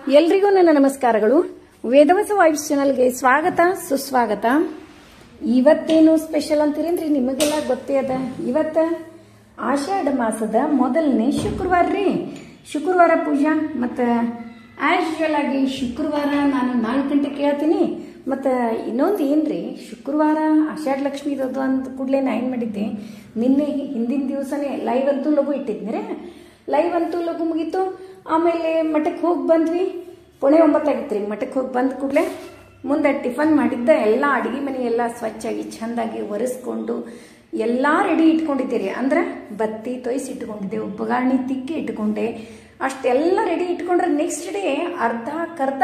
ಎಲ್ರಿಗೂ ನನ್ನ ನಮಸ್ಕಾರಗಳು. ವೇದವಸ ವೈಬ್ಸ್ ಚಾನಲ್ಗೆ ಸ್ವಾಗತ ಸುಸ್ವಾಗತ. ಇವತ್ತೇನು ಸ್ಪೆಷಲ್ ಅಂತೀರೇನ್ರಿ? ನಿಮಗೆಲ್ಲ ಗೊತ್ತೇ ಅದ. ಇವತ್ತ ಆಷಾಢ ಮಾಸದ ಮೊದಲನೇ ಶುಕ್ರವಾರ ರೀ. ಶುಕ್ರವಾರ ಪೂಜಾ ಮತ್ತು ಆಸ್ ಯೂಶುವಲ್ ಆಗಿ ಶುಕ್ರವಾರ ನಾನು 4 ಗಂಟೆಗೆ ಹೇಳ್ತೀನಿ. ಮತ್ತು ಇನ್ನೊಂದು ಏನ್ರಿ, ಶುಕ್ರವಾರ ಆಷಾಢ ಲಕ್ಷ್ಮಿ ಇರೋದು ಅಂದ ಕೂಡಲೇ ನಾ ಏನು ಮಾಡಿದ್ದೆ, ನಿನ್ನೆ ಹಿಂದಿನ ದಿವಸನೇ ಲೈವ್ ಅಂತೂ ಲಘು ಇಟ್ಟಿದ್ನಿರೆ. ಲೈವ್ ಅಂತೂ ಲಘು ಮುಗೀತು. ಆಮೇಲೆ ಮಠಕ್ಕೆ ಹೋಗಿ ಬಂದ್ವಿ. 9:45 ಆಗಿತ್ತು ರೀ. ಮಠಕ್ಕೆ ಹೋಗಿ ಬಂದ ಕೂಡಲೇ ಮುಂದೆ ಟಿಫನ್ ಮಾಡಿದ್ದ ಎಲ್ಲ ಅಡುಗೆ ಮನೆ ಎಲ್ಲ ಸ್ವಚ್ಛಾಗಿ ಚೆಂದಾಗಿ ಒರೆಸ್ಕೊಂಡು ಎಲ್ಲ ರೆಡಿ ಇಟ್ಕೊಂಡಿದ್ದೀರಿ. ಅಂದ್ರೆ ಬತ್ತಿ ತೊಯ್ಸಿ ಇಟ್ಕೊಂಡಿದ್ದೆ, ಉಪಗಾರಣಿ ತಿಕ್ಕಿ ಇಟ್ಕೊಂಡೆ. ಅಷ್ಟೆಲ್ಲ ರೆಡಿ ಇಟ್ಕೊಂಡ್ರೆ ನೆಕ್ಸ್ಟ್ ಡೇ ಅರ್ಧ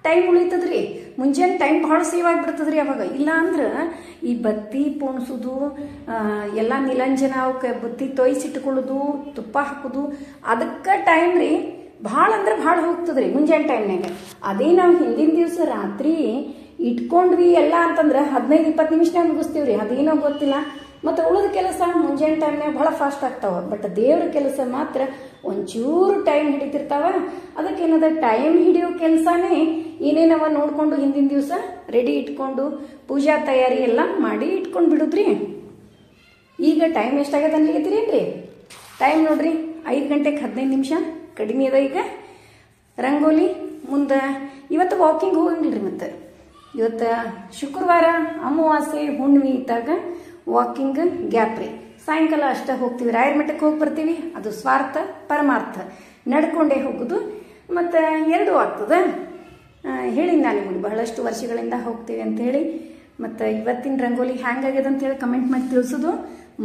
ಟೈಮ್ ಉಳಿತದ್ರಿ. ಮುಂಜಾನೆ ಟೈಮ್ ಭಾಳ ಸೇವ್ ಆಗಿಬಿಡ್ತದ್ರಿ ಅವಾಗ. ಇಲ್ಲ ಅಂದ್ರೆ ಈ ಬತ್ತಿ ಪೋಣಿಸೋದು, ಎಲ್ಲ ನಿಲಂಜನ ಅವಕ್ಕೆ ಬತ್ತಿ ತೊಯ್ಸಿಟ್ಕೊಳ್ಳೋದು, ತುಪ್ಪ ಹಾಕೋದು, ಅದಕ್ಕೆ ಟೈಮ್ ರೀ ಭಾಳ ಅಂದ್ರೆ ಭಾಳ ಹೋಗ್ತದ್ರಿ ಮುಂಜಾನೆ ಟೈಮ್ನಾಗ. ಅದೇ ನಾವು ಹಿಂದಿನ ದಿವಸ ರಾತ್ರಿ ಇಟ್ಕೊಂಡ್ವಿ ಎಲ್ಲ ಅಂತಂದ್ರೆ 15-20 ನಿಮಿಷನಾಗ ಮುಗಿಸ್ತೀವ್ರಿ. ಅದೇನೋ ಗೊತ್ತಿಲ್ಲ. ಮತ್ತು ಉಳಿದ ಕೆಲಸ ಮುಂಜಾನೆ ಟೈಮ್ನಾಗ ಭಾಳ ಫಾಸ್ಟ್ ಆಗ್ತಾವ. ಬಟ್ ದೇವ್ರ ಕೆಲಸ ಮಾತ್ರ ಒಂಚೂರು ಟೈಮ್ ಹಿಡಿತಿರ್ತಾವ. ಅದಕ್ಕೇನದ ಟೈಮ್ ಹಿಡಿಯೋ ಕೆಲಸನೇ ಏನೇನವ ನೋಡ್ಕೊಂಡು ಹಿಂದಿನ ದಿವಸ ರೆಡಿ ಇಟ್ಕೊಂಡು ಪೂಜಾ ತಯಾರಿ ಎಲ್ಲ ಮಾಡಿ ಇಟ್ಕೊಂಡು ಬಿಡುದ್ರಿ. ಈಗ ಟೈಮ್ ಎಷ್ಟಾಗತ್ತೆ ಅನ್ಲಿಕತ್ತೀರೇನ್ರಿ? ಟೈಮ್ ನೋಡ್ರಿ 5 ಗಂಟೆಗೆ 15 ನಿಮಿಷ ಕಡಿಮೆ ಅದ. ಈಗ ರಂಗೋಲಿ ಮುಂದೆ ಇವತ್ತು ವಾಕಿಂಗ್ ಹೋಗಂಗಿಲ್ರಿ. ಮತ್ತು ಇವತ್ತು ಶುಕ್ರವಾರ ಅಮಾವಾಸ್ಯೆ ಹುಣ್ಣಿಮೆ ಇದ್ದಾಗ ವಾಕಿಂಗ್ ಗ್ಯಾಪ್ ರೀ. ಸಾಯಂಕಾಲ ಅಷ್ಟೇ ಹೋಗ್ತೀವಿ, ರಾಯರ ಮಠಕ್ಕೆ ಹೋಗಿ ಬರ್ತೀವಿ. ಅದು ಸ್ವಾರ್ಥ ಪರಮಾರ್ಥ ನಡ್ಕೊಂಡೇ ಹೋಗೋದು. ಮತ್ತು ಎರಡೂ ಆಗ್ತದೆ. ಹೇಳಿ ನಾನು ನಿಮಗೆ ಬಹಳಷ್ಟು ವರ್ಷಗಳಿಂದ ಹೋಗ್ತೀವಿ ಅಂತ ಹೇಳಿ. ಮತ್ತು ಇವತ್ತಿನ ರಂಗೋಲಿ ಹ್ಯಾಂಗಾಗ್ಯದ ಅಂತೇಳಿ ಕಮೆಂಟ್ ಮಾಡಿ ತಿಳಿಸೋದು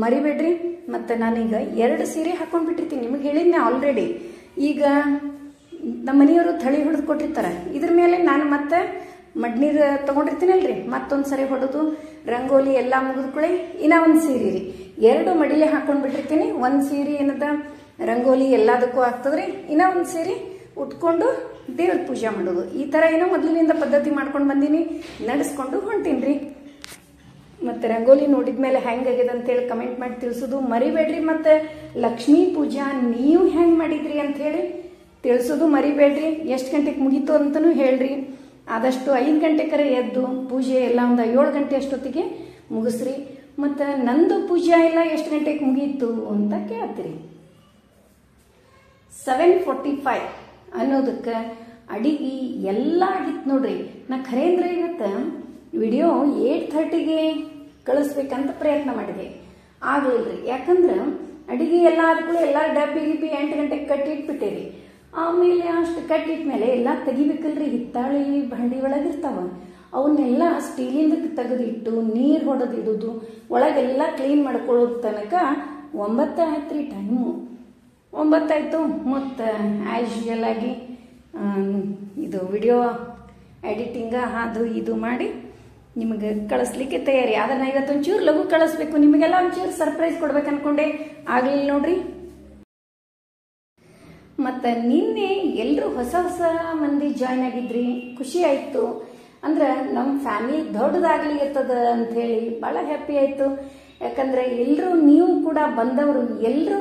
ಮರಿಬೇಡ್ರಿ. ಮತ್ತು ನಾನೀಗ 2 ಸೀರೆ ಹಾಕೊಂಡ್ಬಿಟ್ಟಿರ್ತೀನಿ. ನಿಮಗೆ ಹೇಳಿದ್ನೆ ಆಲ್ರೆಡಿ. ಈಗ ನಮ್ಮ ಮನೆಯವರು ಥಳಿ ಹೊಡೆದು ಕೊಟ್ಟಿರ್ತಾರೆ. ಇದ್ರ ಮೇಲೆ ನಾನು ಮತ್ತೆ ಮಡ್ನೀರು ತೊಗೊಂಡಿರ್ತೀನಲ್ರಿ, ಮತ್ತೊಂದು ಸರಿ ಹೊಡೆದು ರಂಗೋಲಿ ಎಲ್ಲ ಮುಗಿದ್ಕೊಳ್ಳಿ ಇನ್ನೂ ಒಂದು ಸೀರೆ ರೀ. 2 ಮಡಿಲೆ ಹಾಕೊಂಡು ಬಿಟ್ಟಿರ್ತೀನಿ. ಒಂದು ಸೀರೆ ಏನದ ರಂಗೋಲಿ ಎಲ್ಲದಕ್ಕೂ ಆಗ್ತದ್ರಿ. ಇನ್ನೂ ಒಂದು ಸೀರೆ ಉಟ್ಕೊಂಡು ದೇವ್ರ ಪೂಜೆ ಮಾಡೋದು. ಈ ಥರ ಏನೋ ಮೊದಲಿನಿಂದ ಪದ್ಧತಿ ಮಾಡ್ಕೊಂಡು ಬಂದೀನಿ, ನಡೆಸ್ಕೊಂಡು ಹೊಂಟೀನಿ ರೀ. ಮತ್ತು ರಂಗೋಲಿ ನೋಡಿದ್ಮೇಲೆ ಹೆಂಗಾಗಿದೆ ಅಂತೇಳಿ ಕಮೆಂಟ್ ಮಾಡಿ ತಿಳಿಸೋದು ಮರಿಬೇಡ್ರಿ. ಮತ್ತು ಲಕ್ಷ್ಮೀ ಪೂಜಾ ನೀವು ಹೆಂಗೆ ಮಾಡಿದ್ರಿ ಅಂಥೇಳಿ ತಿಳಿಸೋದು ಮರಿಬೇಡ್ರಿ. ಎಷ್ಟು ಗಂಟೆಗೆ ಮುಗೀತು ಅಂತಲೂ ಹೇಳ್ರಿ. ಆದಷ್ಟು 5 ಗಂಟೆಕರೆ ಎದ್ದು ಪೂಜೆ ಎಲ್ಲ ಒಂದು 7 ಗಂಟೆ ಅಷ್ಟೊತ್ತಿಗೆ ಮುಗಿಸ್ರಿ. ಮತ್ತು ನಂದು ಪೂಜೆ ಎಲ್ಲ ಎಷ್ಟು ಗಂಟೆಗೆ ಮುಗೀತು ಅಂತ ಕೇಳ್ತೀರಿ. 7:45 ಅನ್ನೋದಕ್ಕೆ ಅಡಿಗೆ ಎಲ್ಲ ಆಗಿತ್ತು ನೋಡ್ರಿ. ನಾ ಖರೇಂದ್ರ ಇವತ್ತು ವಿಡಿಯೋ 8:30ಗೆ ಕಳಿಸ್ಬೇಕಂತ ಪ್ರಯತ್ನ ಮಾಡಿದೆ, ಆಗಲಿಲ್ರಿ. ಯಾಕಂದ್ರೆ ಅಡಿಗೆ ಎಲ್ಲ ಆದ್ಮೇಲೆ ಎಲ್ಲ ಡಬ್ಬಿ 8 ಗಂಟೆಗೆ ಕಟ್ಟಿಟ್ಬಿಟ್ಟೇರಿ. ಆಮೇಲೆ ಅಷ್ಟು ಕಟ್ಟಿಟ್ಮೇಲೆ ಎಲ್ಲ ತೆಗಿಬೇಕಲ್ರಿ. ಹಿತ್ತಾಳಿ ಬಂಡಿ ಒಳಗಿರ್ತಾವ, ಅವನ್ನೆಲ್ಲ ಸ್ಟೀಲಿಂದ ತೆಗೆದಿಟ್ಟು ನೀರು ಹೊಡೆದಿಡೋದು, ಒಳಗೆಲ್ಲ ಕ್ಲೀನ್ ಮಾಡ್ಕೊಳ್ಳೋದು ತನಕ 9 ಆಯ್ತು ರೀ. ಟೈಮು 9 ಆಯಿತು. ಮತ್ತು ಆ್ಯಸ್ ಯೂಶುವಲ್ ಆಗಿ ಇದು ವಿಡಿಯೋ ಎಡಿಟಿಂಗ ಅದು ಇದು ಮಾಡಿ ನಿಮಗೆ ಕಳಿಸ್ಲಿಕ್ಕೆ ತಯಾರಿ. ಆದರೆ ನಾ ಇವತ್ತೊಂಚೂರು ಲಘು ಕಳಿಸ್ಬೇಕು, ನಿಮಗೆಲ್ಲ ಒಂಚೂರು ಸರ್ಪ್ರೈಸ್ ಕೊಡ್ಬೇಕು ಅನ್ಕೊಂಡೆ, ಆಗಲಿಲ್ಲ ನೋಡ್ರಿ. ಮತ್ತು ನಿನ್ನೆ ಎಲ್ಲರೂ ಹೊಸ ಮಂದಿ ಜಾಯ್ನ್ ಆಗಿದ್ರಿ, ಖುಷಿ ಆಯಿತು. ಅಂದ್ರೆ ನಮ್ಮ ಫ್ಯಾಮಿಲಿ ದೊಡ್ಡದಾಗ್ಲಿತ್ತದ ಅಂಥೇಳಿ ಭಾಳ ಹ್ಯಾಪಿ ಆಯಿತು. ಯಾಕಂದರೆ ಎಲ್ಲರೂ ನೀವು ಕೂಡ ಬಂದವರು ಎಲ್ಲರೂ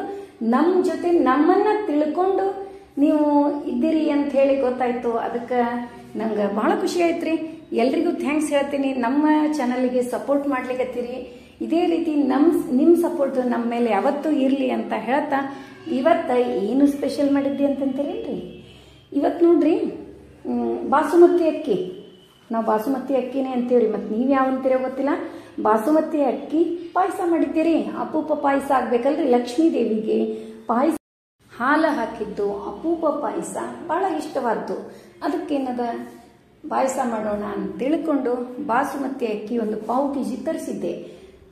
ನಮ್ಮ ಜೊತೆ ನಮ್ಮನ್ನು ತಿಳ್ಕೊಂಡು ನೀವು ಇದ್ದೀರಿ ಅಂಥೇಳಿ ಗೊತ್ತಾಯಿತು. ಅದಕ್ಕೆ ನಂಗೆ ಭಾಳ ಖುಷಿ ಆಯ್ತು ರೀ. ಎಲ್ರಿಗೂ ಥ್ಯಾಂಕ್ಸ್ ಹೇಳ್ತೀನಿ. ನಮ್ಮ ಚಾನಲ್ಗೆ ಸಪೋರ್ಟ್ ಮಾಡ್ಲಿಕ್ಕತ್ತೀರಿ. ಇದೇ ರೀತಿ ನಿಮ್ಮ ಸಪೋರ್ಟ್ ನಮ್ಮ ಮೇಲೆ ಯಾವತ್ತೂ ಇರಲಿ ಅಂತ ಹೇಳ್ತಾ, ಇವತ್ತು ಏನು ಸ್ಪೆಷಲ್ ಮಾಡಿದ್ದೆ ಅಂತಂತೀರೇನ್ರಿ? ಇವತ್ತು ನೋಡ್ರಿ ಬಾಸುಮತಿ ಅಕ್ಕಿ. ನಾವು ಬಾಸುಮತಿ ಅಕ್ಕಿನೇ ಅಂತೀವ್ರಿ. ಮತ್ತು ನೀವು ಯಾವ ಅಂತೀರೋ ಗೊತ್ತಿಲ್ಲ. ಬಾಸುಮತಿ ಅಕ್ಕಿ ಪಾಯಸ ಮಾಡಿದ್ದೀರಿ. ಅಪೂಪ ಪಾಯಸ ಆಗ್ಬೇಕಲ್ರಿ. ಲಕ್ಷ್ಮೀ ದೇವಿಗೆ ಪಾಯಸ ಹಾಲು ಹಾಕಿದ್ದು ಅಪೂಪ ಪಾಯಸ ಭಾಳ ಇಷ್ಟವಾದ್ದು. ಅದಕ್ಕೇನದ ಪಾಯಸ ಮಾಡೋಣ ಅಂತ ತಿಳ್ಕೊಂಡು ಬಾಸುಮತಿ ಅಕ್ಕಿ ಒಂದು 1/4 kg ತರಿಸಿದ್ದೆ.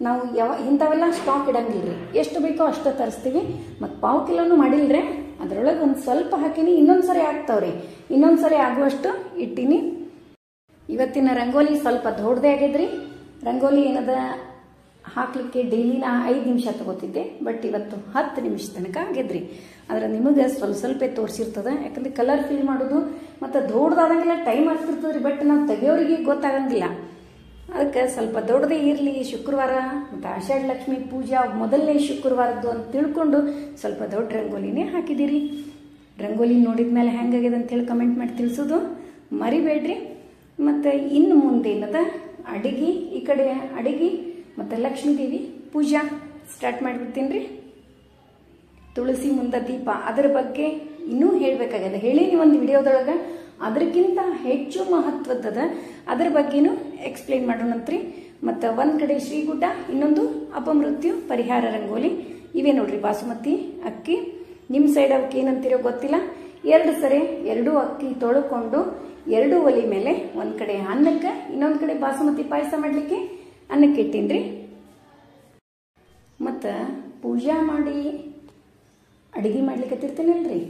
ನಾವು ಇಂಥವೆಲ್ಲ ಸ್ಟಾಕ್ ಇಡಂಗಿಲ್ರಿ, ಎಷ್ಟು ಬೇಕೋ ಅಷ್ಟು ತರಿಸ್ತೀವಿ. ಮತ್ತು 1/4 ಕಿಲೋನು ಮಾಡಿಲ್ರಿ. ಅದರೊಳಗೆ ಒಂದು ಸ್ವಲ್ಪ ಹಾಕೀನಿ, ಇನ್ನೊಂದು ಸರಿ ಆಗ್ತಾವ್ರಿ. ಇನ್ನೊಂದು ಸರಿ ಆಗುವಷ್ಟು ಇಟ್ಟೀನಿ. ಇವತ್ತಿನ ರಂಗೋಲಿ ಸ್ವಲ್ಪ ದೊಡ್ಡದೇ ಆಗಿದ್ರಿ. ರಂಗೋಲಿ ಏನದ ಹಾಕ್ಲಿಕ್ಕೆ ಡೈಲಿ ನಾ 5 ನಿಮಿಷ ತಗೋತಿದ್ದೆ, ಬಟ್ ಇವತ್ತು 10 ನಿಮಿಷ ತನಕ ಆಗಿದ್ರಿ. ಆದರೆ ನಿಮಗೆ ಸ್ವಲ್ಪ ತೋರಿಸಿರ್ತದೆ. ಯಾಕಂದ್ರೆ ಕಲರ್ ಫಿಲ್ ಮಾಡೋದು ಮತ್ತು ದೊಡ್ಡದಾದಂಗೆಲ್ಲ ಟೈಮ್ ಆಗ್ತಿರ್ತದ್ರಿ. ಬಟ್ ನಾವು ತೆಗಿಯೋರಿಗೆ ಗೊತ್ತಾಗಂಗಿಲ್ಲ. ಅದಕ್ಕೆ ಸ್ವಲ್ಪ ದೊಡ್ಡದೇ ಇರಲಿ. ಶುಕ್ರವಾರ ಮತ್ತು ಆಷಾಢ ಲಕ್ಷ್ಮಿ ಪೂಜಾ ಮೊದಲನೇ ಶುಕ್ರವಾರದ್ದು ಅಂತ ತಿಳ್ಕೊಂಡು ಸ್ವಲ್ಪ ದೊಡ್ಡ ರಂಗೋಲಿನೇ ಹಾಕಿದ್ದೀರಿ. ರಂಗೋಲಿ ನೋಡಿದ್ಮೇಲೆ ಹೆಂಗಾಗ್ಯದ ಅಂತೇಳಿ ಕಮೆಂಟ್ ಮಾಡಿ ತಿಳಿಸೋದು ಮರಿಬೇಡ್ರಿ. ಮತ್ತು ಇನ್ನು ಮುಂದೆ ಏನದ ಅಡಿಗೆ, ಈ ಕಡೆ ಅಡಿಗೆ ಮತ್ತು ಲಕ್ಷ್ಮೀ ದೇವಿ ಪೂಜಾ ಸ್ಟಾರ್ಟ್ ಮಾಡಿಬಿಡ್ತೀನಿ ರೀ. ತುಳಸಿ ಮುಂದೆ ದೀಪ, ಅದರ ಬಗ್ಗೆ ಇನ್ನೂ ಹೇಳಬೇಕಾಗ್ಯದ, ಹೇಳೀನಿ ಒಂದು ವಿಡಿಯೋದೊಳಗೆ. ಅದಕ್ಕಿಂತ ಹೆಚ್ಚು ಮಹತ್ವದ ಅದ್ರ ಬಗ್ಗೆನೂ ಎಕ್ಸ್ಪ್ಲೇನ್ ಮಾಡೋಣಂತ್ರಿ. ಮತ್ತು ಒಂದು ಕಡೆ ಶ್ರೀಗುಡ್ಡ, ಇನ್ನೊಂದು ಅಪಮೃತ್ಯು ಪರಿಹಾರ ರಂಗೋಲಿ. ಇವೇ ನೋಡ್ರಿ ಬಾಸುಮತಿ ಅಕ್ಕಿ. ನಿಮ್ಮ ಸೈಡ್ ಅವಕ್ಕೆ ಏನಂತೀರೋ ಗೊತ್ತಿಲ್ಲ. 2 ಸರಿ 2 ಅಕ್ಕಿ ತೊಳ್ಕೊಂಡು 2 ಒಲಿ ಮೇಲೆ ಒಂದು ಕಡೆ ಅನ್ನಕ್ಕೆ, ಇನ್ನೊಂದು ಕಡೆ ಬಾಸುಮತಿ ಪಾಯಸ ಮಾಡಲಿಕ್ಕೆ ಅನ್ನಕ್ಕೆ ಇಟ್ಟೀನಿ. ಮತ್ತು ಪೂಜಾ ಮಾಡಿ ಅಡುಗೆ ಮಾಡ್ಲಿಕ್ಕತ್ತಿರ್ತೀನಲ್ರಿ,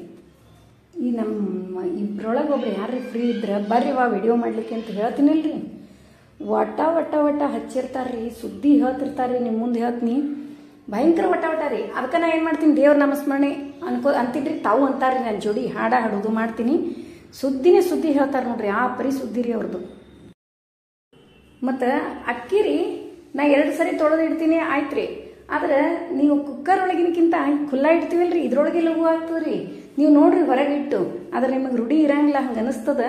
ಈ ನಮ್ಮ ಇಬ್ಬರೊಳಗೆ ಒಬ್ರು ಯಾರು ಫ್ರೀ ಇದ್ರೆ ಬರ್ರಿ ವಿಡಿಯೋ ಮಾಡ್ಲಿಕ್ಕೆ ಅಂತ ಹೇಳ್ತೀನಲ್ರಿ. ವಟ ವಟ ವಟ ಹಚ್ಚಿರ್ತಾರ್ರಿ, ಸುದ್ದಿ ಹೇಳ್ತಿರ್ತಾರ್ರಿ. ನಿಮ್ಮ ಮುಂದೆ ಹೇಳ್ತೀನಿ, ಭಯಂಕರ ವಟ ವಟ ರೀ. ಅದಕ್ಕೆ ನಾ ಏನು ಮಾಡ್ತೀನಿ, ದೇವ್ರ ನಾಮಸ್ಮರಣೆ ಅಂತಿದ್ರಿ, ತಾವು ಅಂತಾರ್ರಿ. ನನ್ನ ಜೋಡಿ ಹಾಡೋದು ಮಾಡ್ತೀನಿ. ಸುದ್ದಿನೇ ಸುದ್ದಿ ಹೇಳ್ತಾರೆ ನೋಡ್ರಿ, ಆ ಪರಿ ಸುದ್ದಿ ರೀ ಅವ್ರದ್ದು. ಮತ್ತು ಅಕ್ಕಿ ರೀ ನಾ 2 ಸರಿ ತೊಳೆದು ಇಡ್ತೀನಿ, ಆಯ್ತು ರೀ. ಆದ್ರೆ ನೀವು ಕುಕ್ಕರ್ ಒಳಗಿನಕ್ಕಿಂತ ಖುಲ್ಲಾ ಇಡ್ತೀವಲ್ರಿ, ಇದ್ರೊಳಗೆ ಲಘು ಆಗ್ತದ್ರಿ. ನೀವು ನೋಡ್ರಿ ಹೊರಗೆ ಇಟ್ಟು, ಆದ್ರೆ ನಿಮಗೆ ರೂಢಿ ಇರಂಗಿಲ್ಲ, ಹಂಗೆ ಅನಿಸ್ತದ.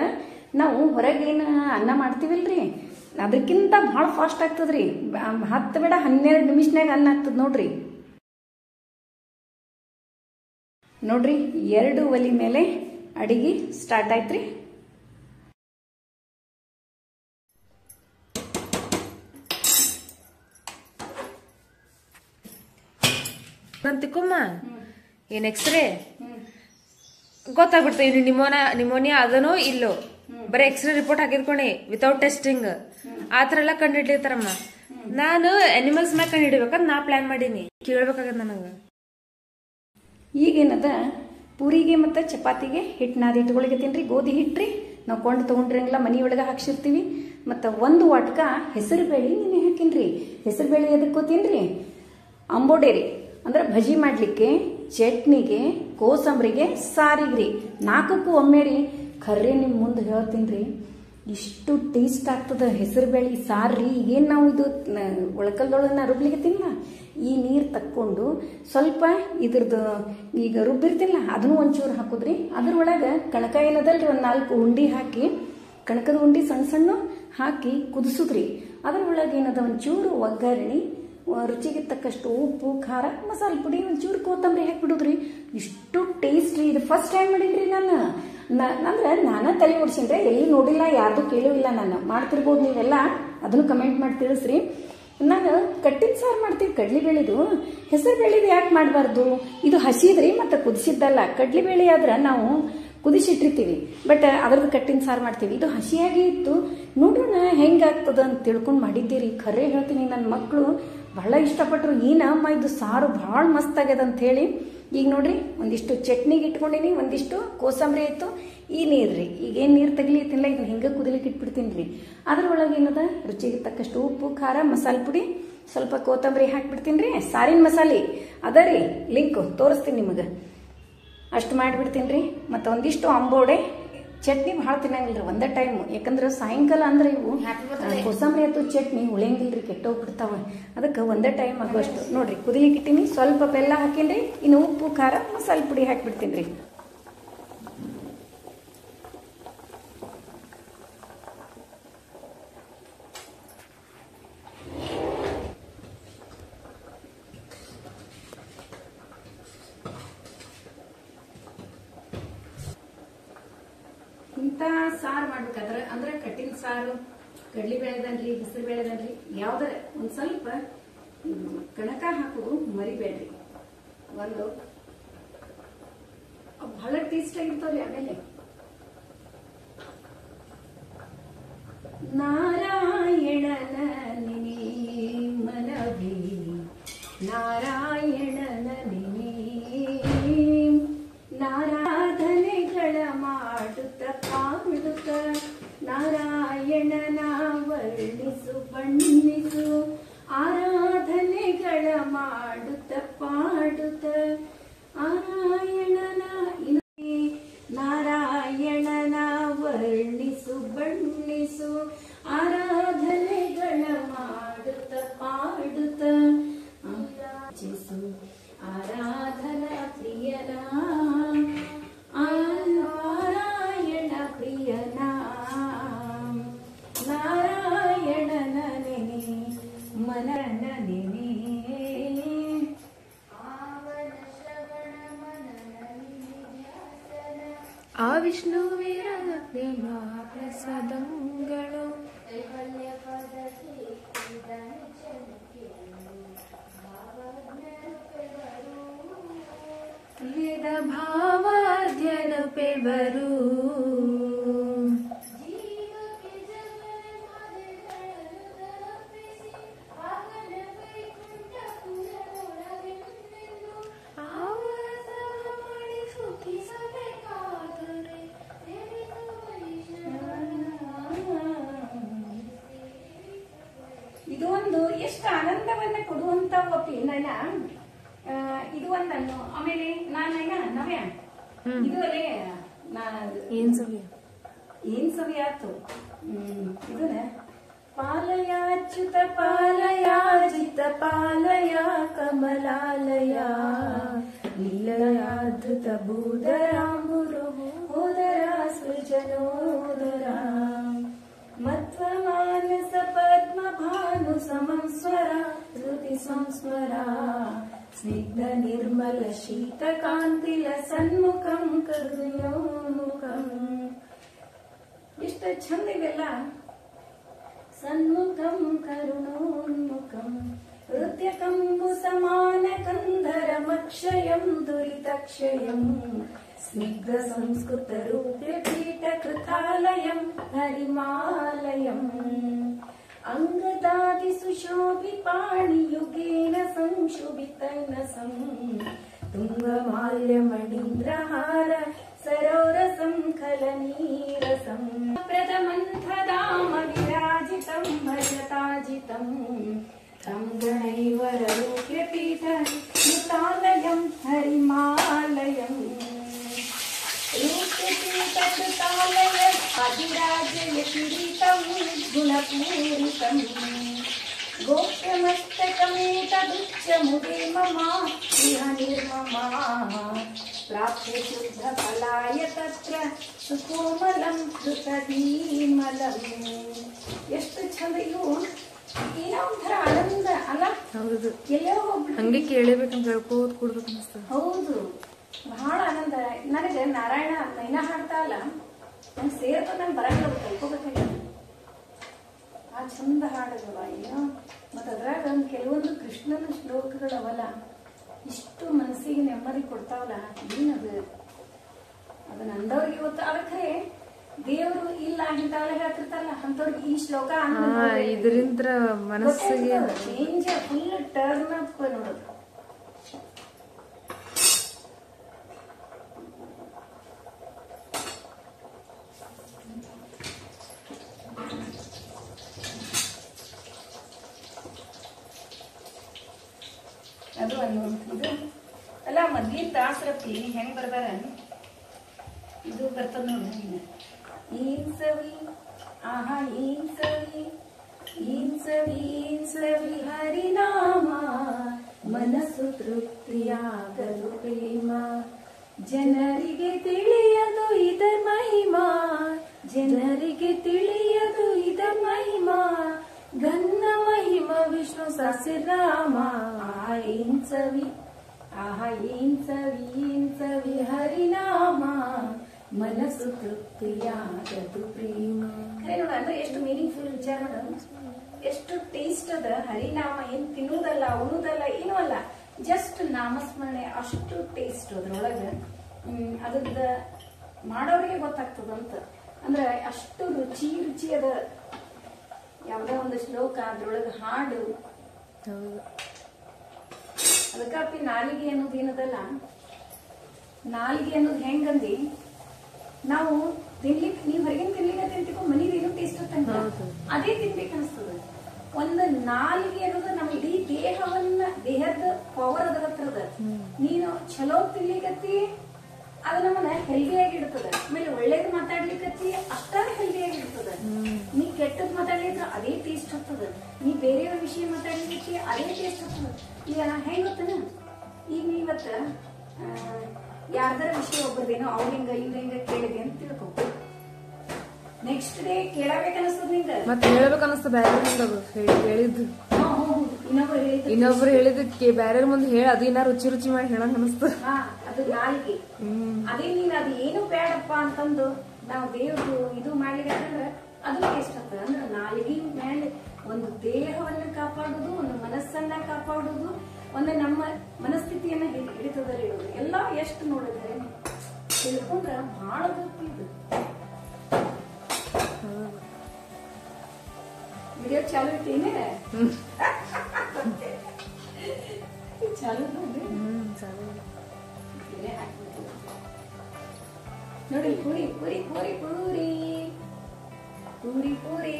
ನಾವು ಹೊರಗೇನು ಅನ್ನ ಮಾಡ್ತೀವಲ್ರಿ, ಅದಕ್ಕಿಂತ ಭಾಳ ಫಾಸ್ಟ್ ಆಗ್ತದ್ರಿ. 10 ಬೇಡ 12 ನಿಮಿಷನಾಗ ಅನ್ನ ಆಗ್ತದ ನೋಡ್ರಿ. 2 ಒಲಿ ಮೇಲೆ ಅಡಿಗೆ ಸ್ಟಾರ್ಟ್ ಆಯ್ತ್ರಿ. ತಿಕ್ಕಮ್ಮ ಏನ್ ಎಕ್ಸ್ರೇ ಗೊತ್ತಾಗ್ಬಿಡ್ತ, ಇನ್ನು ನಿಮೋನಿಯಾ ಅದನೋ ಇಲ್ಲೋ, ಬರೀ ಎಕ್ಸ್ರೇ ರಿಪೋರ್ಟ್ ಹಾಕಿದ್ಕೊಂಡೆ ವಿತೌಟ್ ಟೆಸ್ಟಿಂಗ್ ಆತರ ಎಲ್ಲ ಕಂಡು ಹಿಡಿತಾರಮ್ಮ. ನಾನು ಅನಿಮಲ್ಸ್ ಮ್ಯಾಗ ಕಂಡು ಹಿಡಿಬೇಕಂತ ನಾ ಪ್ಲಾನ್ ಮಾಡೀನಿ, ಕೇಳ್ಬೇಕಾಗದ ನನಗ. ಈಗೇನದ ಪೂರಿಗೆ ಮತ್ತು ಚಪಾತಿಗೆ ಹಿಟ್ಟು ನಾದಿ ಇಟ್ಕೊಳಿಕತ್ತೀನಿ. ಗೋಧಿ ಹಿಟ್ರಿ ನಾವು ಕೊಂಡು ತೊಗೊಂಡ್ರಂಗಿಲ್ಲ, ಮನೆಯೊಳಗೆ ಹಾಕ್ಸಿರ್ತೀವಿ. ಮತ್ತು 1 ವಾಟ್ಕ ಹೆಸರು ಬೇಳೆ ನೆನೆ ಹಾಕಿನ್ರಿ. ಹೆಸರು ಬೇಳೆ ಎದಕ್ಕೆ ಗೊತ್ತೀನ್ರಿ? ಅಂಬೋಡೆ ರೀ, ಅಂದ್ರೆ ಭಜಿ ಮಾಡ್ಲಿಕ್ಕೆ, ಚಟ್ನಿಗೆ, ಕೋಸಂಬರಿಗೆ, ಸಾರಿಗ್ರಿ, 4ಕ್ಕೂ ಒಮ್ಮೆ ರೀ. ಖರ್ರಿ ನಿಮ್ಮ ಮುಂದೆ ಹೇಳ್ತೀನಿ ರೀ, ಇಷ್ಟು ಟೇಸ್ಟ್ ಆಗ್ತದ ಹೆಸರು ಬೇಳೆ ಸಾರ್ರಿ. ಈಗೇನು ನಾವು ಇದು ಒಳಕಲ್ದೊಳಗೆ ರುಬ್ಲಿಕತ್ತೀನಿಲ್ಲ, ಈ ನೀರು ತಕ್ಕೊಂಡು ಸ್ವಲ್ಪ ಇದ್ರದ್ದು ಈಗ ರುಬ್ಬಿರ್ತಿಲ್ಲ ಅದನ್ನು ಒಂಚೂರು ಹಾಕುದ್ರಿ. ಅದ್ರೊಳಗೆ ಕಣಕ ಏನದಲ್ರಿ, ಒಂದು 4 ಉಂಡಿ ಹಾಕಿ, ಕಣಕದ ಉಂಡಿ ಸಣ್ಣ ಸಣ್ಣ ಹಾಕಿ ಕುದಿಸುದ್ರಿ. ಅದ್ರೊಳಗೆ ಏನದ ಒಂಚೂರು ಒಗ್ಗರಣೆ, ರುಚಿಗೆ ತಕ್ಕಷ್ಟು ಉಪ್ಪು, ಖಾರ, ಮಸಾಲೆ ಪುಡಿ, ಒಂಚೂರು ಕೊತ್ತಂಬರಿ ಹಾಕಿಬಿಡುದ್ರಿ. ಇಷ್ಟು ಟೇಸ್ಟ್ ರೀ. ಇದು ಫಸ್ಟ್ ಟೈಮ್ ಮಾಡಿದ್ರಿ ಅಂದ್ರೆ ನಾನು ತಲೆ ಓಡಿಸಿನ್ರಿ, ಎಲ್ಲಿ ನೋಡಿಲ್ಲ, ಯಾರ್ದು ಕೇಳಿಲ್ಲ. ನಾನು ಮಾಡ್ತಿರ್ಬೋದು, ನೀವೆಲ್ಲ ಅದನ್ನು ಕಮೆಂಟ್ ಮಾಡಿ ತಿಳಿಸ್ರಿ. ನಾನು ಕಟ್ಟಿನ ಸಾರು ಮಾಡ್ತೀವಿ, ಕಡ್ಲಿ ಬೇಳೆದು. ಹೆಸರು ಬೇಳೆದು ಯಾಕೆ ಮಾಡಬಾರ್ದು? ಇದು ಹಸಿದ್ರಿ ಮತ್ತು ಕುದಿಸಿದ್ದಲ್ಲ. ಕಡ್ಲಿ ಬೇಳೆ ಆದ್ರೆ ನಾವು ಕುದಿಸಿಟ್ಟಿರ್ತೀವಿ, ಬಟ್ ಅದ್ರದ್ದು ಕಟ್ಟಿನ ಸಾರು ಮಾಡ್ತೀವಿ. ಇದು ಹಸಿಯಾಗಿ ಇತ್ತು, ನೋಡೋಣ ಹೆಂಗಾಗ್ತದ ಅಂತ ತಿಳ್ಕೊಂಡು ಮಾಡಿದ್ದೀರಿ. ಖರೆ ಹೇಳ್ತೀನಿ, ನನ್ನ ಮಕ್ಕಳು ಬಹಳ ಇಷ್ಟಪಟ್ಟರು. ಏನಮ್ಮ ಇದು ಸಾರು ಭಾಳ ಮಸ್ತ್ ಆಗ್ಯದ ಅಂತ ಹೇಳಿ. ಈಗ ನೋಡ್ರಿ, ಒಂದಿಷ್ಟು ಚಟ್ನಿಗೆ ಇಟ್ಕೊಂಡಿನಿ, ಒಂದಿಷ್ಟು ಕೋಸಂಬರಿ ಇತ್ತು. ಈ ನೀರು ರೀ, ಈಗೇನು ನೀರು ತೆಗಿಲಿತ್ತಿಲ್ಲ, ಇದನ್ನ ಹಿಂಗೆ ಕುದಿಲಿಕ್ಕೆ ಇಟ್ಬಿಡ್ತೀನಿ ರೀ. ಅದ್ರೊಳಗೆ ಏನದ ರುಚಿಗೆ ತಕ್ಕಷ್ಟು ಉಪ್ಪು, ಖಾರ, ಮಸಾಲೆ ಪುಡಿ, ಸ್ವಲ್ಪ ಕೋತಂಬರಿ ಹಾಕಿಬಿಡ್ತೀನಿ ರೀ. ಸಾರಿನ ಮಸಾಲೆ ಅದ ರೀ, ಲಿಂಕ್ ತೋರಿಸ್ತೀನಿ ನಿಮಗೆ. ಅಷ್ಟು ಮಾಡಿಬಿಡ್ತೀನಿ ರೀ. ಮತ್ತು ಒಂದಿಷ್ಟು ಅಂಬೋಡೆ. ಚಟ್ನಿ ಭಾಳ ತಿನ್ನಂಗಿಲ್ರಿ ಒಂದೇ ಟೈಮ್, ಯಾಕಂದ್ರೆ ಸಾಯಂಕಾಲ ಅಂದ್ರೆ ಇವು ಕೋಸಂಬರಿ ಅಥವಾ ಚಟ್ನಿ ಉಳಿಯಂಗಿಲ್ರಿ, ಕೆಟ್ಟೋಗ್ಬಿಡ್ತಾವ. ಅದಕ್ಕೆ ಒಂದೇ ಟೈಮ್ ಆಗುವಷ್ಟು ನೋಡ್ರಿ ಕುದಿಲಿಕ್ಕೆ ಇಟ್ಟೀನಿ. ಸ್ವಲ್ಪ ಬೆಲ್ಲ ಹಾಕೀನಿ, ಇನ್ನು ಉಪ್ಪು, ಖಾರ, ಮಸಾಲೆ ಪುಡಿ ಹಾಕಿಬಿಡ್ತೀನಿ ರೀ. ಇಂಥ ಸಾರು ಮಾಡ್ಬೇಕಾದ್ರೆ ಅಂದ್ರೆ ಕಟ್ಟಿನ ಸಾರು, ಕಡ್ಲಿ ಬೇಳೆದನ್ರಿ, ಹೆಸರು ಬೇಳೆದನ್ರಿ, ಯಾವ್ದಾರ ಒಂದ್ ಸ್ವಲ್ಪ ಕಣಕ ಹಾಕೋದು ಮರಿಬೇಡ್ರಿ. ಒಂದು ಬಹಳ ಟೇಸ್ಟ್ ಆಗಿರ್ತಾವ್ರಿ. ಆಮೇಲೆ ನಾರಾಯಣನ ನೆನೆ ಮನವಿ, ನಾರಾಯಣನ ನೆನೆ, ನಾರಾಧನೆಗಳ ಮಾಡುತ್ತ ಪಾಡುತ್ತ, ನಾರಾಯಣನ ವರ್ಣಿಸು ಬಣ್ಣಿಸು, ಆರಾಧನೆಗಳ ಮಾಡುತ್ತ ಪಾಡುತ್ತ, ನಾರಾಯಣನ ನಾರಾಯಣನ ವರ್ಣಿಸು ಬಣ್ಣಿಸು, ಆರಾಧನೆಗಳ ಮಾಡುತ್ತ ಪಾಡುತ್ತ, ಆರಾಧಿಸು ಆರಾಧನಾ ಪ್ರಿಯನ, ವಿಷ್ಣುವಿರದೆ ಮಹಾಪ್ರಸಾದಂಗಳು ವೇದ ಭಾವಾದ್ಯನುಪೆವರು ಇದು ಒಂದು ಎಷ್ಟು ಆನಂದವನ್ನ ಕೊಡುವಂತ ಒಪ್ಪಿ ನೈನ ಇದು ಒಂದನ್ನು ಆಮೇಲೆ ನಾನೈನ ನವ್ಯ ಇದು ಅಲ್ಲೇ ಏನ್ ಸವಿ ಆಯ್ತು ಇದನ್ನ ಪಾಲಯಾಚ್ಯುತ ಪಾಲಯಾಜಿತ ಪಾಲಯ ಕಮಲಾಲಯ ಲೀಲಯಾಧೃತ ಭೂಧರಾಂಬುರು ಉದರ ಸೃಜನೋದರ ಮತ್ವ ಮಾನಸ ಪದ್ಮ ಭಾನು ಸಂಸ್ವರ ಶ್ರುತಿ ಸಂಸ್ವರ ಸ್ನಿಗ್ಧ ನಿರ್ಮಲ ಶೀತ ಕಾಂತಿಲ ಸನ್ಮುಖಂ ಕರುಣೋನ್ಮುಖಂ ಎಷ್ಟು ಚಂದ ಇವೆಲ್ಲ ಸನ್ಮುಖಂ ಕರುಣೋನ್ಮುಖಂ ಹೃತ್ಯಕಂಬು ಸಮಾನ ಕಂಧರಮಕ್ಷಯಂ ದುರಿತಕ್ಷಯಂ ಸ್ನಿಗ್ಧ ಸಂಸ್ಕೃತ ರೂಪ್ಯ ಪೀಠ ಕೃತಾಲಯಂ ಹರಿಮಾಲಯಂ ಅಂಗದಾದಿ ಸುಶೋಭಿ ಪಾಣಿಯುಗೇನ ಸಂಶುಭಿತೈನ ಸಂ ತುಂಗಮಾಲ್ಯ ಮಣೀಂದ್ರಹಾರ ಸರೋರಸಂ ಖಲನೀರಸಂ ಪ್ರದಮಂಥದಾಮ ವಿರಾಜಿತಂ ಭಜತಾಜಿತಂ तं गणैवररूप्यपीठ कृतालयं हरिमालयं रूप्यपीठकृतालय अधिराजयकिरीटं गुणपूरितं गोप्यमस्तकमेतदुच्चमुदे मम इह निर्ममा प्राप्य शुद्धफलाय तत्र सुकोमलं कृतधीमलम् ಎಷ್ಟು ಚಂದ ಇವು ಏನೋ ಒಂಥರ ಆನಂದ ಅಲ್ಲ ಹೌದು ಎಲ್ಲೋ ಹೋಗ್ಬಿಟ್ಟು ಹಂಗೆ ಕೇಳಬೇಕಂತ ಹೇಳ್ಕೋದ್ ಕೊಡ್ಬೇಕು ಅನಿಸ್ತದ ಹೌದು ಬಹಳ ಆನಂದ ನನಗೆ ನಾರಾಯಣ ನೈನ ಹಾಡ್ತಾ ಅಲ್ಲ ನಂಗೆ ಸೇರ್ತು ನಂಗೆ ಬರಲ್ಲ ಕಲ್ಕೋಬೇಕಾಗಿ ಆ ಚಂದ ಹಾಡದವ ಏನೋ ಮತ್ತೆ ಅದ್ರಾಗ ಒಂದು ಕೆಲವೊಂದು ಕೃಷ್ಣನ ಶ್ಲೋಕಗಳವಲ್ಲ ಇಷ್ಟು ಮನಸ್ಸಿಗೆ ನೆಮ್ಮದಿ ಕೊಡ್ತಾವಲ್ಲ ಏನದು ಅದನ್ನ ಅಂದವ್ರಿಗೆ ಇವತ್ತು ಅದಕ್ಕೆ ದೇವರು ಇಲ್ಲ ಹಿಂತಾಳೆ ಹೇಳ್ತಿರ್ತಾರಲ್ಲ ಅಂತವ್ರಿಗೆ ಈ ಶ್ಲೋಕ ಇದರಿಂದ ಮನಸ್ಸಿಗೆ ಚೇಂಜ್ ಫುಲ್ ಟರ್ನ್ ಅಪ್ ನೋಡೋದು ಅದು ಒಂದು ಇದು ಅಲ್ಲ ಮೊದ್ಲಿನ ದಾಸರಪ್ಪಿ ಹೆಂಗ್ ಬರ್ದಾರ ಇದು ಬರ್ತದ ನೋಡಿ ಏನ್ ಸವಿ ಆಹಾ ಏನ್ ಸವಿ ಹರಿನಾಮ ಮನಸ್ಸು ತೃಪ್ತಿಯಾಗಲು ಪ್ರೇಮ ಜನರಿಗೆ ತಿಳಿಯದು ಇದ ಮಹಿಮಾ ಜನರಿಗೆ ತಿಳಿಯದು ಇದ ಮಹಿಮಾ ಗನ್ನ ಮಹಿಮ ವಿಷ್ಣು ಸಸಿರಾಮ ಆಹಾ ಏನ್ ಸವಿ ಹರಿನಾಮ ಮನಸ್ಸು ತೃಪ್ತಿಯಾಗದು ಪ್ರೇಮ ನೋಡ ಅಂದ್ರೆ ಎಷ್ಟು ಮೀನಿಂಗ್ಫುಲ್ ವಿಚಾರ ಮಾಡೋದು ಎಷ್ಟು ಟೇಸ್ಟ್ ಅದ ಹರಿನಾಮ ಏನ್ ತಿನ್ನುವುದಲ್ಲ ಉಣುದಲ್ಲ ಏನೂ ಅಲ್ಲ ಜಸ್ಟ್ ನಾಮಸ್ಮರಣೆ ಅಷ್ಟು ಟೇಸ್ಟ್ ಅದ್ರೊಳಗ ಅದ್ರದ್ದು ಮಾಡೋರಿಗೆ ಗೊತ್ತಾಗ್ತದಂತ ಅಂದ್ರೆ ಅಷ್ಟು ರುಚಿ ಅದ ಯಾವ್ದೋ ಒಂದು ಶ್ಲೋಕ ಅದ್ರೊಳಗ ಹಾಡು ಅದಕ್ಕಪ್ಪಿ ನಾಲಿಗೆ ಅನ್ನೋದು ಏನದಲ್ಲ ನಾಲಿಗೆ ಅನ್ನೋದು ಹೆಂಗಂದಿ ನಾವು ತಿನ್ಲಿಕ್ಕೆ ನೀವ್ ಹೊರಗಿನ ತಿನ್ಲಿಕ್ಕೆ ತಿಂತಿಕೊ ಮನಿಗೆ ಏನು ಟೇಸ್ಟ್ ಅಂತ ಅದೇ ತಿನ್ಬೇಕು ಅನಿಸ್ತದ ಒಂದು ನಾಲಿಗೆ ಅನ್ನೋದು ನಮ್ಮ ಇಡೀ ದೇಹದ ಪವರ್ ಅದರತ್ರದ ನೀನು ಚಲೋ ತಿನ್ಲಿಕತ್ತಿ ಅದು ನಮ್ಮನ್ನ ಹೆಲ್ದಿಯಾಗಿ ಇಡ್ತದ ಆಮೇಲೆ ಒಳ್ಳೇದ್ ಮಾತಾಡ್ಲಿಕ್ಕತ್ತಿ ಅಷ್ಟ ಹೆಲ್ದಿಯಾಗಿ ಇಡ್ತದ ನೀ ಕೆಟ್ಟದ್ ಮಾತಾಡ್ಲಿಕ್ಕೆ ಅದೇ ಟೇಸ್ಟ್ ಆಗ್ತದ ನೀ ಬೇರೆಯವ್ರ ವಿಷಯ ಮಾತಾಡ್ಲಿಕ್ಕೆ ಅದೇ ಟೇಸ್ಟ್ ಆಗ್ತದ ಈಗ ಹೆಂಗ್ ಗೊತ್ತನ ಈಗ ನೀವತ್ತ ಯಾರ್ದಾರ ವಿಷಯ ಒಬ್ಬರದೇನೋ ಅವ್ರ ಹಿಂಗ ಇವ್ರ ಹಿಂಗ ಕೇಳಿದೆ ಅಂತ ತಿಳ್ಕೊ ನೆಕ್ಸ್ಟ್ ಡೇ ಕೇಳಬೇಕನ್ನಿಸ್ತದ ನಿಂಗ ಮತ್ತೆ ಹೇಳ್ಬೇಕನ್ನಿಸ್ತದ ಬೇರೆ ಹೇಳಿದ್ದು ಇನ್ನೊಬ್ರು ಇನ್ನೊಬ್ರು ಹೇಳಿದಕ್ಕೆ ಬೇರೆ ಮುಂದೆ ಹೇಳಿ ಅದು ಇನ್ನ ರುಚಿ ಮಾಡಿ ಹೇಳಂಗ ಅನಿಸ್ತದ ಅದ ಅದು ನಾಲಿಗೆ. ಅದೇ ನೀನ್ ಅದು ಏನು ಬೇಡಪ್ಪ ಅಂತಂದು ನಾವು ದೇವ್ರದು ಇದು ಮಾಡ್ಲಿಕ್ಕೆ ಅಂದ್ರೆ ಅದು ಟೇಸ್ಟ್ ಆಗ್ತದೆ. ಅಂದ್ರೆ ನಾಲಿಗೆ ಮೇಲೆ ಒಂದು ದೇಹವನ್ನ ಕಾಪಾಡುದು, ಒಂದು ಮನಸ್ಸನ್ನ ಕಾಪಾಡುದು, ಒಂದು ನಮ್ಮ ಮನಸ್ಥಿತಿಯನ್ನ ಹಿಡಿತದಲ್ಲಿ ಇಡುದು ಎಲ್ಲ ಎಷ್ಟು ನೋಡಿದ್ರೆ ತಿಳ್ಕೊಂಡ್ರ ಬಹಳ ಗೊತ್ತು. ಇದು ವಿಡಿಯೋ ಚಾಲು ಐತೇನೆ ಚಾಲು ನೋಡಿ. ಪೂರಿ ಪೂರಿ ಪೂರಿ ಪೂರಿ ಪೂರಿ ಪೂರಿ.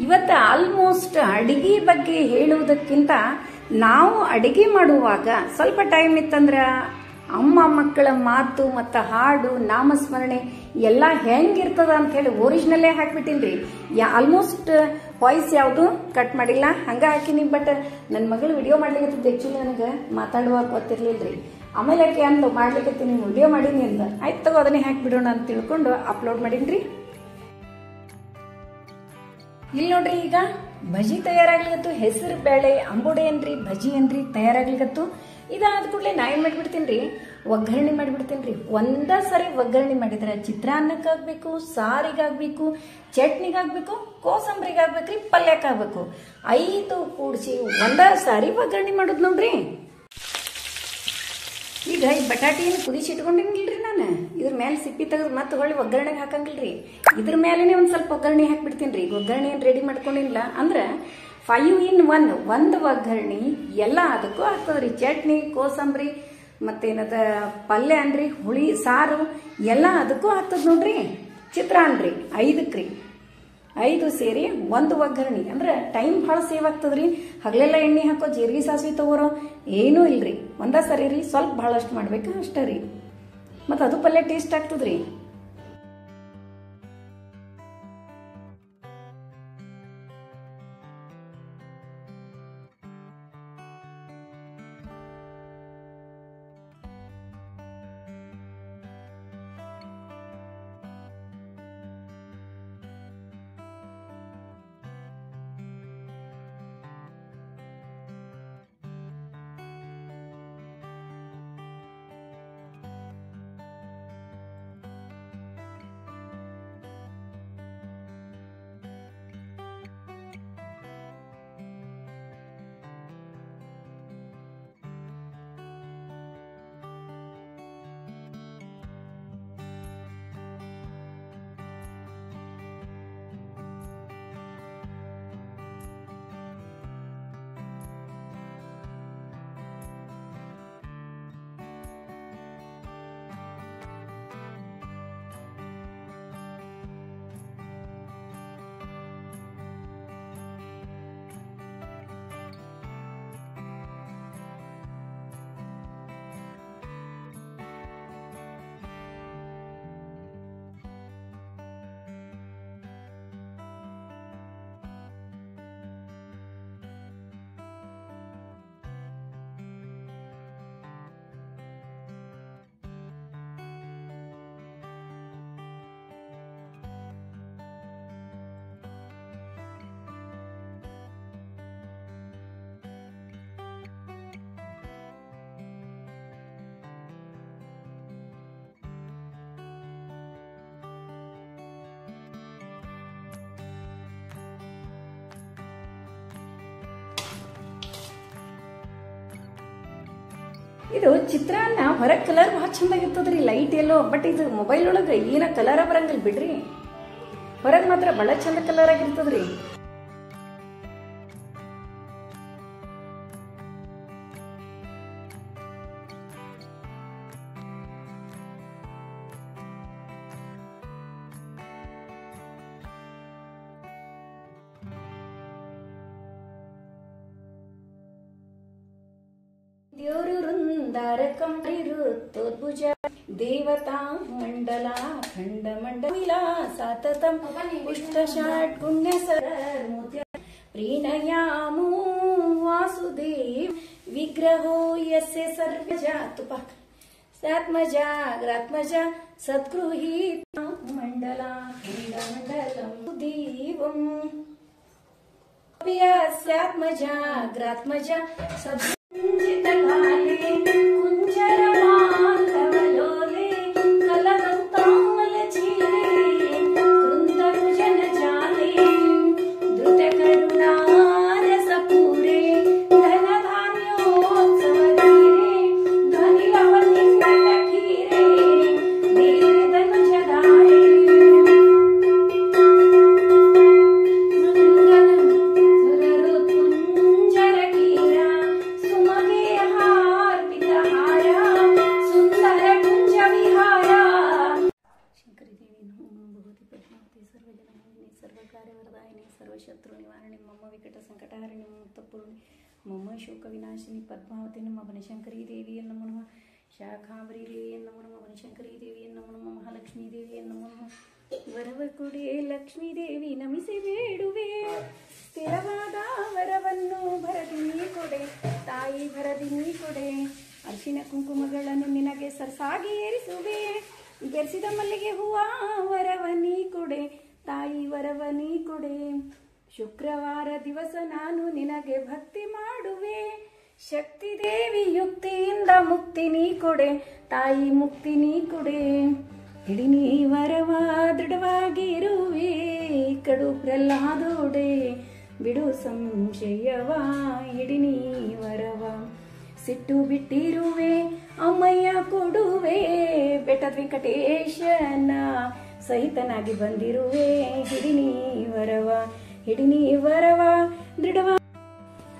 ಇವತ್ತು ಆಲ್ಮೋಸ್ಟ್ ಅಡಿಗೆ ಬಗ್ಗೆ ಹೇಳುವುದಕ್ಕಿಂತ ನಾವು ಅಡಿಗೆ ಮಾಡುವಾಗ ಸ್ವಲ್ಪ ಟೈಮ್ ಇತ್ತಂದ್ರ ಅಮ್ಮ ಮಕ್ಕಳ ಮಾತು ಮತ್ತು ಹಾಡು ನಾಮಸ್ಮರಣೆ ಎಲ್ಲ ಹೆಂಗಿರ್ತದ ಅಂತ ಹೇಳಿ ಒರಿಜಿನಲ್ಲೇ ಹಾಕ್ಬಿಟ್ಟಿನ್ರಿ. ಆಲ್ಮೋಸ್ಟ್ ವಾಯ್ಸ್ ಯಾವುದು ಕಟ್ ಮಾಡಿಲ್ಲ, ಹಂಗ ಹಾಕಿನಿ. ಬಟ್ ನನ್ನ ಮಗಳು ವಿಡಿಯೋ ಮಾಡ್ಲಿಕ್ಕೆ ಆಕ್ಚುಲಿ ನನಗೆ ಮಾತಾಡುವಾಗ ಗೊತ್ತಿರ್ಲಿಲ್ರಿ. ಆಮೇಲೆ ಯಾಕೆ ಅಂದು ಮಾಡ್ಲಿಕ್ಕೆ ನೀವು ವಿಡಿಯೋ ಮಾಡೀನಿ ಅಂದ, ಆಯ್ತು ತಗೋ ಅದನ್ನೇ ಹಾಕಿಬಿಡೋಣ ಅಂತ ತಿಳ್ಕೊಂಡು ಅಪ್ಲೋಡ್ ಮಾಡೀನ್ರಿ. ಇಲ್ಲಿ ನೋಡ್ರಿ, ಈಗ ಭಜಿ ತಯಾರಾಗ್ಲಿಕತ್ತು. ಹೆಸರು ಬೇಳೆ ಅಂಬುಡೆ ಏನ್ರಿ, ಭಜಿ ಏನ್ರಿ ತಯಾರಾಗ್ಲಿಕತ್ತು. ಇದಾದ ಕೂಡಲೇ ನಾ ಏನ್ ಮಾಡ್ಬಿಡ್ತೀನಿ, ಒಗ್ಗರಣೆ ಮಾಡಿಬಿಡ್ತೀನಿ. ಒಂದ ಸರಿ ಒಗ್ಗರಣೆ ಮಾಡಿದ್ರೆ ಚಿತ್ರಾನ್ನಕ್ಕಾಗ್ಬೇಕು, ಸಾರಿಗಾಗ್ಬೇಕು, ಚಟ್ನಿಗಾಗ್ಬೇಕು, ಕೋಸಂಬರಿಗಾಗ್ಬೇಕ್ರಿ, ಪಲ್ಯಕ್ಕಾಗ್ಬೇಕು. 5 ಕೂಡಿಸಿ ಒಂದ ಸಾರಿ ಒಗ್ಗರಣೆ ಮಾಡುದು ನೋಡ್ರಿ. ಈಗ ಈ ಬಟಾಟಿಯನ್ನು ಕುದಿಸಿ ಇಟ್ಕೊಂಡಿನ್ಗಿಲ್ರಿ ನಾನು. ಇದ್ರ ಮೇಲೆ ಸಿಪ್ಪಿ ತೆಗೆದು ಮತ್ತೆ ಹೊಳ್ಳಿ ಒಗ್ಗರಣೆಗೆ ಹಾಕಂಗಿಲ್ರಿ. ಇದ್ರ ಮೇಲೆನೆ ಒಂದ್ ಸ್ವಲ್ಪ ಒಗ್ಗರಣೆ ಹಾಕ್ಬಿಡ್ತೀನಿ. ಒಗ್ಗರಣೆ ಏನು ರೆಡಿ ಮಾಡ್ಕೊಂಡಿಲ್ಲ ಅಂದ್ರೆ 5 in 1 ಒಂದು ಒಗ್ಗರಣೆ ಎಲ್ಲ ಅದಕ್ಕೂ ಆಗ್ತದ್ರಿ. ಚಟ್ನಿ, ಕೋಸಂಬರಿ, ಮತ್ತೇನದ ಪಲ್ಯ ಅನ್ರಿ, ಹುಳಿ ಸಾರು ಎಲ್ಲ ಅದಕ್ಕೂ ಆಗ್ತದ ನೋಡ್ರಿ. ಚಿತ್ರಾನ್ರಿ 5 5 ಸೇರಿ ಒಂದು ಒಗ್ಗರಣೆ ಅಂದ್ರೆ ಟೈಮ್ ಭಾಳ ಸೇವ್ ಆಗ್ತದ್ರಿ. ಹಗಲೆಲ್ಲ ಎಣ್ಣೆ ಹಾಕೋ ಜೀರಿಗೆ ಸಾಸಿವೆ ತಗೋರೋ ಏನೂ ಇಲ್ರಿ. ಒಂದ ಸರಿ ರೀ, ಸ್ವಲ್ಪ ಭಾಳಷ್ಟು ಮಾಡ್ಬೇಕಾ ಅಷ್ಟೇ ರೀ. ಮತ್ತು ಅದು ಪಲ್ಯ ಟೇಸ್ಟ್ ಆಗ್ತದ್ರಿ. ಇದು ಚಿತ್ರಾನ್ನ ಹೊರಗೆ ಕಲರ್ ಭಾಳ ಚಂದಾಗಿರ್ತದ್ರಿ, ಲೈಟ್ ಎಲ್ಲೋ. ಬಟ್ ಇದು ಮೊಬೈಲ್ ಒಳಗೆ ಏನ ಕಲರ ಬರಂಗಿಲ್ಲ ಬಿಡ್ರಿ. ಹೊರಗೆ ಮಾತ್ರ ಬಹಳ ಚಂದ ಕಲರ್ ಆಗಿರ್ತದ್ರಿ. ದೇವ್ರು ವೃಂದಾರ ಕಂಪ್ರಿರು ತೋದ್ಭುಜ ದೇವತಾ ಮಂಡಲ ಖಂಡ ಮಂಡಲ ಸತತಂ ಪುಷ್ಟಷಾಟ್ ಪುಣ್ಯ ಸರ್ಮೂರ್ತ್ಯ ಪ್ರೀಣಯಾಮೋ ವಾಸುದೇವ ವಿಗ್ರಹೋ ಯಸ್ಯ ಸರ್ವಜಾ ತುಪ ಸ್ಯಾತ್ಮಜಾಗ್ರಾತ್ಮಜ ಸದ್ಗೃಹೀತ ಮಂಡಲ ಖಂಡ ಮಂಡಲಂ ದೇವಂ ಸ್ಯಾತ್ಮಜಾಗ್ರಾತ್ಮಜ ಸದ್ಜಿತಕಾಲೇ ಕುಂಜರಮಾಲವಲೋಲೆ ಕಲಕತ್ತಾಮಲಚೀಲೆ ಕೃಂದಕುಜನ ಜಾಲೆ ಧೃತಕರುಣಾರಸಪೂರೆ ಧನಧಾನ್ಯೋತ್ಸವಧೀರೆ ಧ್ವನಿಲವನಿಂದಕೀರೆ ಧನುಜಧಾರೆ सर्वशत्रु निवारणे मम विकट संकटहारिणी मुक्तपूर्णि मम शोक विनाशिनी पद्मावती नमः बनशंकरी देवी नमो नमः शाखांबरी देवी नमो नमः बनशंकरी देवी नमो नमः महालक्ष्मी देवी नमो नमः ವರವಕುಡೆ ಲಕ್ಷ್ಮೀ ದೇವಿ ನಮಿಸಿ ಬೇಡುವೆ ಸ್ಥಿರವಾದ ವರವನ್ನು ಭರದಿ ನೀ ಕೊಡೆ ತಾಯಿ ಭರದಿ ನೀ ಕೊಡೆ ಅರಿಶಿನ ಕುಂಕುಮಗಳನ್ನು ನಿನಗೆ ಸರ್ಸಾಗಿ ಏರಿಸುವೆ ಬೆರೆಸಿದ ಮಲ್ಲಿಗೆ ಹೂವ ವರವನಿ ಕೊಡೆ ತಾಯಿ ವರವನಿ ಕೊಡೆ ಶುಕ್ರವಾರ ದಿವಸ ನಾನು ನಿನಗೆ ಭಕ್ತಿ ಮಾಡುವೆ ಶಕ್ತಿ ದೇವಿ ಯುಕ್ತಿಯಿಂದ ಮುಕ್ತಿ ನೀ ಕೊಡೆ ತಾಯಿ ಮುಕ್ತಿ ನೀ ಕೊಡೆ ಹಿಡಿ ನೀ ವರವ ದೃಢವಾಗಿರುವೆ ಕಡು ಪ್ರಹ್ಲಾದೋಡೆ ಬಿಡು ಸಂಶಯವ ಹಿಡಿ ನೀ ವರವ ಸಿಟ್ಟು ಬಿಟ್ಟಿರುವೆ ಅಮ್ಮಯ್ಯ ಕೊಡುವೆ ಬೆಟ್ಟದ ವೆಂಕಟೇಶನ ಸಹಿತನಾಗಿ ಬಂದಿರುವೆ ಹಿಡಿ ನೀ ವರವ ದೃಢವ.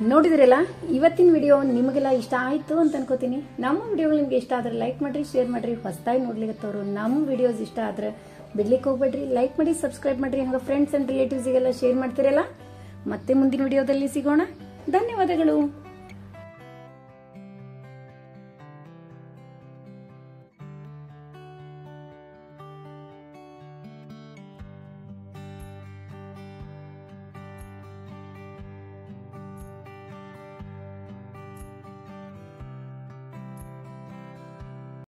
ನೋಡಿದ್ರಲ್ಲ, ಇವತ್ತಿನ ವಿಡಿಯೋ ನಿಮಗೆಲ್ಲ ಇಷ್ಟ ಆಯ್ತು ಅಂತ ಅನ್ಕೋತೀನಿ. ನಮ್ಮ ವಿಡಿಯೋಗಳು ನಿಮ್ಗೆ ಇಷ್ಟ ಆದ್ರೆ ಲೈಕ್ ಮಾಡ್ರಿ, ಶೇರ್ ಮಾಡ್ರಿ. ಹೊಸದಾಗಿ ನೋಡ್ಲಿಕ್ಕತ್ತವ್ರು ನಮ್ಮ ವಿಡಿಯೋಸ್ ಇಷ್ಟ ಆದ್ರೆ ಬಿಡ್ಲಿಕ್ಕೆ ಹೋಗ್ಬೇಡ್ರಿ, ಲೈಕ್ ಮಾಡಿ, ಸಬ್ಸ್ಕ್ರೈಬ್ ಮಾಡ್ರಿ. ಹಂಗ ಫ್ರೆಂಡ್ಸ್ ಅಂಡ್ ರಿಲೇಟಿವ್ಸ್ಗೆಲ್ಲ ಶೇರ್ ಮಾಡ್ತಿರಲ್ಲ. ಮತ್ತೆ ಮುಂದಿನ ವಿಡಿಯೋದಲ್ಲಿ ಸಿಗೋಣ. ಧನ್ಯವಾದಗಳು.